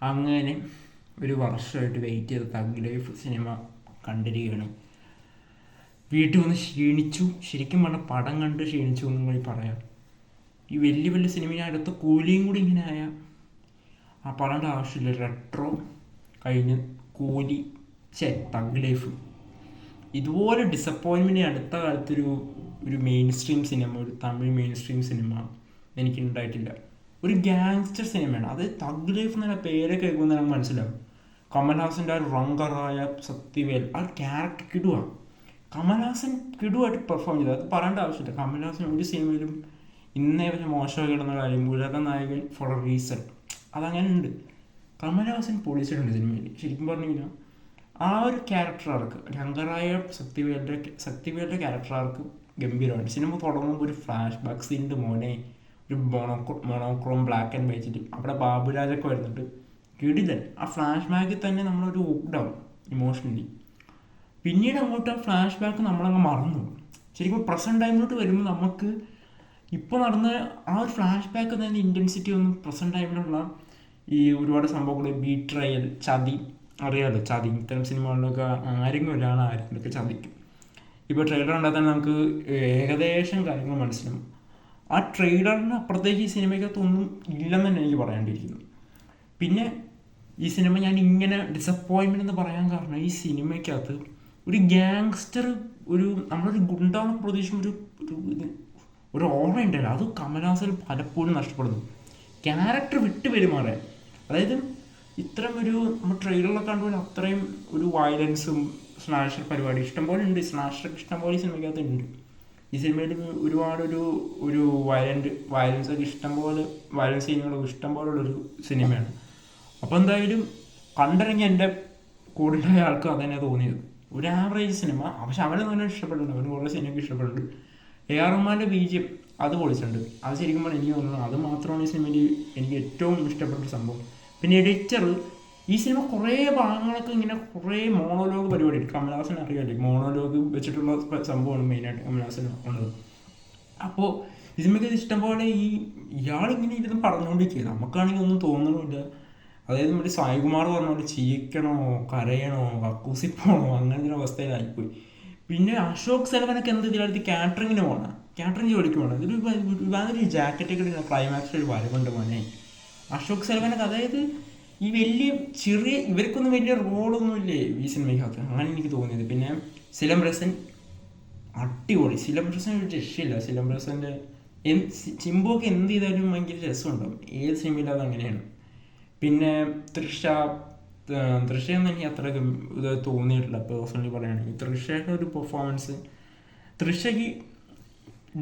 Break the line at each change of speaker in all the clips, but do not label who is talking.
അങ്ങനെ ഒരു വർഷമായിട്ട് വെയിറ്റ് ചെയ്ത തഗ് ലൈഫ് സിനിമ കണ്ടിരിക്കുകയാണ്. വീട്ടിൽ വന്ന് ക്ഷീണിച്ചു, ശരിക്കും പറഞ്ഞാൽ പടം കണ്ട് ക്ഷീണിച്ചു എന്നും കൂടി പറയാം. ഈ വലിയ വലിയ സിനിമ ഞാൻ അടുത്ത കൂലിയും കൂടി ഇങ്ങനെ ആയ ആ പടൻ്റെ ആവശ്യമില്ല. റെട്രോ കഴിഞ്ഞ് കൂലി തഗ് ലൈഫ് ഇതുപോലെ ഡിസപ്പോയിൻമെൻറ്റ് അടുത്ത കാലത്തൊരു ഒരു മെയിൻ സ്ട്രീം സിനിമ, ഒരു തമിഴ് മെയിൻ സ്ട്രീം സിനിമ എനിക്കുണ്ടായിട്ടില്ല. ഒരു ഗാങ്സ്റ്റർ സിനിമയാണ് അത്. തഗ് ലൈഫ് എന്നുള്ള പേരെ കേൾക്കുമ്പോൾ നമുക്ക് മനസ്സിലാവും. കമൽഹാസൻ്റെ ആ റങ്കറായ സത്യവേൽ ആ ക്യാരക്ടർ കിടുവാണ്. കമൽഹാസൻ കിടുവായിട്ട് പെർഫോം ചെയ്തത്, അത് പറയേണ്ട ആവശ്യമില്ല. കമൽഹാസൻ ഒരു സിനിമയിലും ഇന്നേ പക്ഷേ മോശമായി കിടന്ന കാര്യം ഉലക നായകൻ ഫോർ എ റീസൺ അതങ്ങനെ ഉണ്ട്. കമൽഹാസൻ പൊളിച്ചിട്ടുണ്ട് സിനിമയിൽ. ശരിക്കും പറഞ്ഞു കഴിഞ്ഞാൽ ആ ഒരു ക്യാരക്ടർ ആർക്ക് രംഗറായ സത്യവേലിൻ്റെ ക്യാരക്ടർ ആർക്ക് ഗംഭീരമാണ്. സിനിമ തുടങ്ങുമ്പോൾ ഒരു ഫ്ലാഷ് ബാക്ക് സീൻ്റെ മോനെ, ഒരു മോണോക്രോം ബ്ലാക്ക് ആൻഡ് വൈറ്റിൽ അവിടെ ബാബുരാജൊക്കെ വരുന്നുണ്ട്. കിടിലൻ. ആ ഫ്ലാഷ് ബാക്കിൽ തന്നെ നമ്മളൊരു ഊക്ഡാവും ഇമോഷണലി. പിന്നീട് അങ്ങോട്ട് ആ ഫ്ലാഷ് ബാക്ക് നമ്മളങ്ങ് മറന്നു. ശരിക്കും പ്രസൻറ്റ് ടൈമിലോട്ട് വരുമ്പോൾ നമുക്ക് ഇപ്പോൾ നടന്ന ആ ഒരു ഫ്ലാഷ് ബാക്ക് തന്നെ ഇൻറ്റൻസിറ്റി ഒന്നും പ്രസൻറ്റ് ടൈമിലുള്ള ഈ ഒരുപാട് സംഭവങ്ങൾ, ബീട്രയൽ, ചതി, അറിയാമല്ലോ ചതി. ഇത്തരം സിനിമകളിലൊക്കെ ആരെങ്കിലും ഒരാൾ ആരെങ്കിലുമൊക്കെ ചതിക്കും. ഇപ്പോൾ ട്രെയിലർ കണ്ടാൽ തന്നെ നമുക്ക് ഏകദേശം കാര്യങ്ങൾ മനസ്സിലാവും. ആ ട്രെയിലറിന് അപ്പുറത്തേക്ക് ഈ സിനിമയ്ക്കകത്തൊന്നും ഇല്ലെന്ന് തന്നെ എനിക്ക് പറയേണ്ടിയിരിക്കുന്നു. പിന്നെ ഈ സിനിമ ഞാൻ ഇങ്ങനെ ഡിസപ്പോയിൻമെൻ്റ് എന്ന് പറയാൻ കാരണം ഈ സിനിമയ്ക്കകത്ത് ഒരു ഗ്യാങ്സ്റ്റർ, ഒരു നമ്മളൊരു ഗുണ്ടാന്ന് പ്രതീക്ഷിക്കുന്ന ഒരു ഓർമ്മ ഉണ്ടല്ലോ, അത് കമൽഹാസൻ പലപ്പോഴും നഷ്ടപ്പെടുന്നു. ക്യാരക്ടർ വിട്ട് പെരുമാറാൻ, അതായത് ഇത്തരം ഒരു നമ്മൾ ട്രെയിലറിലൊക്കെ കണ്ടുപോലെ അത്രയും ഒരു വയലൻസും സ്ലാഷർ പരിപാടി ഇഷ്ടംപോലെ ഉണ്ട്. സ്ലാഷറൊക്കെ ഇഷ്ടംപോലെ ഈ സിനിമയ്ക്കകത്ത് ഉണ്ട്. ഈ സിനിമയിൽ ഒരുപാട് ഒരു വയലൻസൊക്കെ ഇഷ്ടംപോലെ, വയലൻസ് സീനുകളൊക്കെ ഇഷ്ടംപോലെ ഉള്ളൊരു സിനിമയാണ്. അപ്പോൾ എന്തായാലും കണ്ടിറങ്ങി എൻ്റെ കൂടെ ആൾക്ക് അതന്നെ തോന്നിയത്. ഒരു ആവറേജ് സിനിമ, പക്ഷെ അവനെ തന്നെ ഇഷ്ടപ്പെടുന്നുണ്ട്. അവന് കുറേ സിനിമയ്ക്ക് ഇഷ്ടപ്പെടുന്നുണ്ട്. എ.ആർ. റഹ്മാൻ്റെ ബീജിയം അത് പൊളിച്ചിട്ടുണ്ട്. അത് ശരിക്കും പറഞ്ഞാൽ എനിക്ക് തോന്നുന്നു അത് മാത്രമാണ് ഈ സിനിമയിൽ എനിക്ക് ഏറ്റവും ഇഷ്ടപ്പെട്ട സംഭവം. പിന്നെ എഡിറ്റർ ഈ സിനിമ കുറേ ഭാഗങ്ങളൊക്കെ ഇങ്ങനെ കുറേ മോണോലോഗ് പരിപാടി. കമൽഹാസൻ അറിയാമല്ലേ, മോണോലോഗ് വെച്ചിട്ടുള്ള സംഭവമാണ് മെയിനായിട്ട് കമൽഹാസൻ ഉള്ളത്. അപ്പോൾ ഈ സിനിമയ്ക്ക് ഇഷ്ടംപോലെ ഇയാളിങ്ങനെ ഇരുന്ന് പറഞ്ഞുകൊണ്ടിരിക്കുക, നമുക്കാണെങ്കിൽ ഒന്നും തോന്നണമില്ല. അതായത് നമ്മുടെ സായികുമാർ പറഞ്ഞ പോലെ ചിരിക്കണോ കരയണോ കക്കൂസിപ്പോണോ അങ്ങനത്തെ ഒരു അവസ്ഥയിലായിപ്പോയി. പിന്നെ അശോക് സെൽവനൊക്കെ എന്ത് ഇതിനടുത്ത് കാറ്ററിങ്ങിന് പോകണം, കാറ്ററിങ് ജോലിക്ക് പോകണം. ഇതൊരു ജാക്കറ്റൊക്കെ ഇടുന്ന ക്ലൈമാക്സിൽ ഒരു വരവുണ്ട് മോനെ അശോക് സെൽവനൊക്കെ. അതായത് ഈ വലിയ ചെറിയ ഇവർക്കൊന്നും വലിയ റോളൊന്നുമില്ലേ ഈ സിനിമയ്ക്കകത്ത്, അങ്ങനെ എനിക്ക് തോന്നിയത്. പിന്നെ സിലംബ്രസൻ അടിപൊളി. സിലംബ്രസൻ ഒരു രക്ഷയില്ല. സിലംബ്രസൻ്റെ ചിമ്പൊക്കെ എന്ത് ചെയ്താലും ഭയങ്കര രസമുണ്ടാവും. ഏത് സിനിമയിലും അത് അങ്ങനെയാണ്. പിന്നെ ദൃശ്യമൊന്നും എനിക്ക് അത്ര ഇത് തോന്നിയിട്ടില്ല പേഴ്സണലി പറയുകയാണെങ്കിൽ. തൃഷയുടെ ഒരു പെർഫോമൻസ്, തൃഷയ്ക്ക്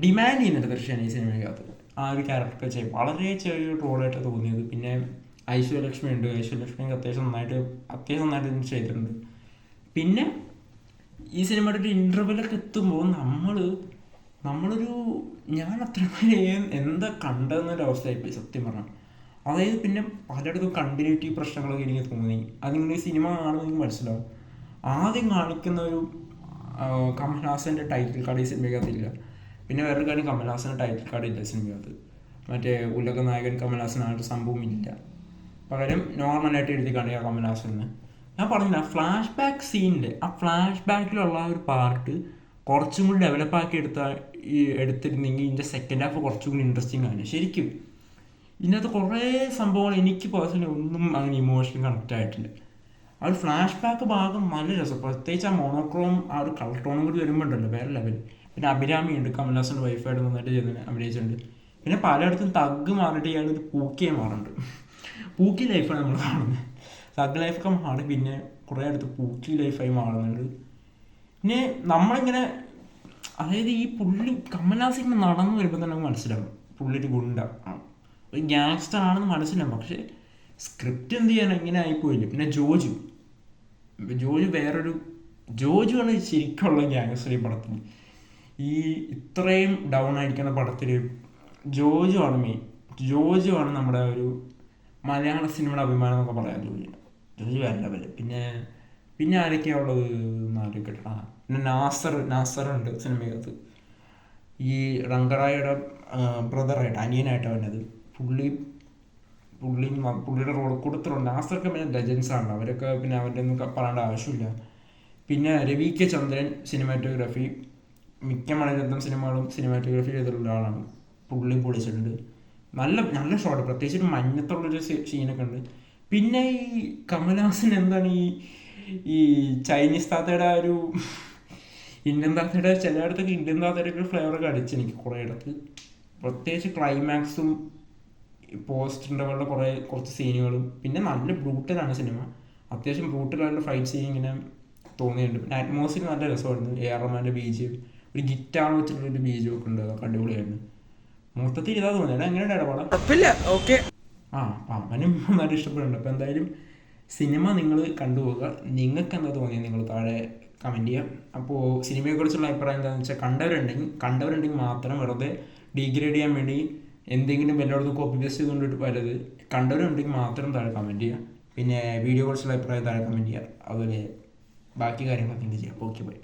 ഡിമാൻഡ് ചെയ്യുന്നുണ്ട് തൃശ്ശേനെ ഈ സിനിമയ്ക്കകത്ത്. ആ ഒരു ക്യാരക്ടർ ചെയ്യും വളരെ ചെറിയൊരു റോളായിട്ട് തോന്നിയത്. പിന്നെ ഐശ്വര്യലക്ഷ്മി ഉണ്ട്. ഐശ്വര്യലക്ഷ്മിക്ക് അത്യാവശ്യം നന്നായിട്ട് ഇതിന് ചെയ്തിട്ടുണ്ട്. പിന്നെ ഈ സിനിമയുടെ ഒരു ഇൻ്റർവെല്ലൊക്കെ എത്തുമ്പോൾ നമ്മളൊരു ഞാൻ അത്രയും എന്താ കണ്ടതെന്നൊരു അവസ്ഥയായിപ്പോയി സത്യം പറഞ്ഞാൽ. അതായത് പിന്നെ പലയിടത്തും കണ്ടിന്യൂറ്റി പ്രശ്നങ്ങളൊക്കെ എനിക്ക് തോന്നി. അതിങ്ങനെ സിനിമ കാണുമ്പോൾ എനിക്ക് മനസ്സിലാവും. ആദ്യം കാണിക്കുന്ന ഒരു കമൽഹാസൻ്റെ ടൈറ്റിൽ കാർഡ് ഈ സിനിമയ്ക്കകത്തില്ല. പിന്നെ വേറൊരു കാര്യം, കമൽഹാസൻ്റെ ടൈറ്റിൽ കാർഡ് ഇല്ല സിനിമയ്ക്കകത്ത്. മറ്റേ ഉലക നായകൻ കമൽഹാസൻ ആ ഒരു സംഭവം ഇല്ല. പകരം നോർമലായിട്ട് എഴുതി കാണിക്കുക കമൽഹാസന്. ഞാൻ പറഞ്ഞില്ല, ഫ്ലാഷ് ബാക്ക് സീനിൽ ആ ഫ്ലാഷ് ബാക്കിലുള്ള ആ ഒരു പാർട്ട് കുറച്ചും കൂടി ഡെവലപ്പാക്കി എടുത്തിരുന്നെങ്കിൽ ഇതിൻ്റെ സെക്കൻഡ് ഹാഫ് കുറച്ചും കൂടി ഇൻട്രസ്റ്റിംഗ് ആണ് ശരിക്കും. ഇതിനകത്ത് കുറേ സംഭവങ്ങൾ എനിക്ക് പേഴ്സണലി ഒന്നും അങ്ങനെ ഇമോഷണൽ കണക്റ്റ് ആയിട്ടില്ല. ആ ഒരു ഫ്ലാഷ് ബാക്ക് ഭാഗം നല്ല രസം, പ്രത്യേകിച്ച് ആ മോണോക്രോം ആ ഒരു കളർ ടോണും കൂടി വരുമ്പോണ്ടല്ലോ വേറെ ലെവൽ. പിന്നെ അഭിരാമിയുണ്ട്, കമൽഹാസൻ്റെ വൈഫായിട്ട് നന്നായിട്ട് അഭിനയിച്ചിട്ടുണ്ട്. പിന്നെ പലയിടത്തും തഗ് മാറിയിട്ട് ഇയാളൊരു പൂക്കിയെ മാറുന്നുണ്ട്. പൂക്കി ലൈഫാണ് നമ്മൾ കാണുന്നത്. തഗ് ലൈഫൊക്കെ മാറി പിന്നെ കുറേ അടുത്ത് പൂക്കി ലൈഫായി മാറുന്നുണ്ട്. പിന്നെ നമ്മളിങ്ങനെ, അതായത് ഈ പുള്ളി കമൽഹാസൻ ഇങ്ങനെ നടന്നു വരുമ്പോൾ തന്നെ നമുക്ക് മനസ്സിലാവും പുള്ളിയൊരു ഗുണ്ട, ഒരു ഗ്യാങ്സ്റ്റർ ആണെന്ന് മനസ്സിലാവും. പക്ഷേ സ്ക്രിപ്റ്റ് എന്ത് ചെയ്യാൻ ഇങ്ങനെ ആയിപ്പോയില്ല. പിന്നെ ജോജു ജോജുവാണ് ശരിക്കുള്ള ഗ്യാങ്സ്റ്റർ ഈ പടത്തിൽ. ഈ ഇത്രയും ഡൗൺ ആയിരിക്കുന്ന പടത്തിൽ ജോജു ആണ് നമ്മുടെ ഒരു മലയാള സിനിമയുടെ അഭിമാനം എന്നൊക്കെ പറയാം. ജോജു വേറെ ലെവല്. പിന്നെ ആരൊക്കെയാണ് ഉള്ളത് എന്നാലോചിക്കട്ടെ. പിന്നെ നാസറുണ്ട് സിനിമയ്ക്കകത്ത്. ഈ റങ്കറായുടെ ബ്രദറായിട്ട് അനിയനായിട്ട് വന്നത് പുള്ളിയുടെ റോൾ കൊടുത്തിട്ടുണ്ട്. നാസറൊക്കെ പിന്നെ ലെജൻസ് ആണ്, അവരൊക്കെ പിന്നെ അവരുടെ ഒന്നും പറയേണ്ട ആവശ്യമില്ല. പിന്നെ രവി കെ ചന്ദ്രൻ സിനിമാറ്റോഗ്രാഫി, മിക്ക മണിരത്നം സിനിമകളും സിനിമാറ്റോഗ്രാഫി ചെയ്തിട്ടുള്ള ആളാണ്. പുള്ളി പൊളിച്ചിട്ടുണ്ട്. നല്ല നല്ല ഷോട്ട്, പ്രത്യേകിച്ച് ഒരു മഞ്ഞത്തുള്ളൊരു സീനൊക്കെ ഉണ്ട്. പിന്നെ ഈ കമൽഹാസൻ എന്താണ് ഈ ചൈനീസ് താത്തയുടെ ഒരു ഇന്ത്യൻ താത്തയുടെ ചിലയിടത്തൊക്കെ ഇന്ത്യൻ താത്തയുടെ ഒരു ഫ്ലേവറൊക്കെ അടിച്ച് എനിക്ക് കുറേ ഇടത്ത്, പ്രത്യേകിച്ച് ക്ലൈമാക്സും പോസ്റ്റ് ഇൻ്റർവെല്ലിൻ്റെ കുറച്ച് സീനുകളും. പിന്നെ നല്ല ബ്രൂട്ടലാണ് സിനിമ, അത്യാവശ്യം ബ്രൂട്ടലായിട്ടുള്ള ഫൈറ്റ് സീൻ ഇങ്ങനെ തോന്നിയിട്ടുണ്ട്. പിന്നെ അറ്റ്മോസ്ഫിയർ നല്ല രസമായിരുന്നു. എ.ആർ. റഹ്മാൻ്റെ ബീജ്, ഒരു ഗിറ്റാർ വെച്ചിട്ടുള്ളൊരു ബീജും ഒക്കെ ഉണ്ട്, അതൊക്കെ അടിപൊളിയായിരുന്നു. മൊത്തത്തിൽ ഇതാ തോന്നിയത്. എങ്ങനെയുണ്ട് ഇടപാടാ?
ഓക്കെ.
അപ്പം അവനും നല്ല ഇഷ്ടപ്പെടുന്നുണ്ട്. അപ്പോൾ എന്തായാലും സിനിമ നിങ്ങൾ കണ്ടുപോകുക. നിങ്ങൾക്ക് എന്താ തോന്നിയത് നിങ്ങൾ താഴെ കമൻറ്റ് ചെയ്യാം. അപ്പോൾ സിനിമയെക്കുറിച്ചുള്ള അഭിപ്രായം എന്താണെന്ന് വെച്ചാൽ കണ്ടവരുണ്ടെങ്കിൽ മാത്രം വെറുതെ ഡീഗ്രേഡ് ചെയ്യാൻ വേണ്ടി എന്തെങ്കിലും എല്ലായിടത്തും കോപ്പി പേസ്റ്റ് ചെയ്തുകൊണ്ടിട്ട് പലത്, കണ്ടവരുണ്ടെങ്കിൽ മാത്രം താഴെ കമൻറ്റ് ചെയ്യുക. പിന്നെ വീഡിയോ കുറിച്ചുള്ള അഭിപ്രായം താഴെ കമൻറ്റ് ചെയ്യുക. അതുപോലെ ബാക്കി കാര്യങ്ങളൊക്കെ എന്ത് ചെയ്യാം. Okay, by.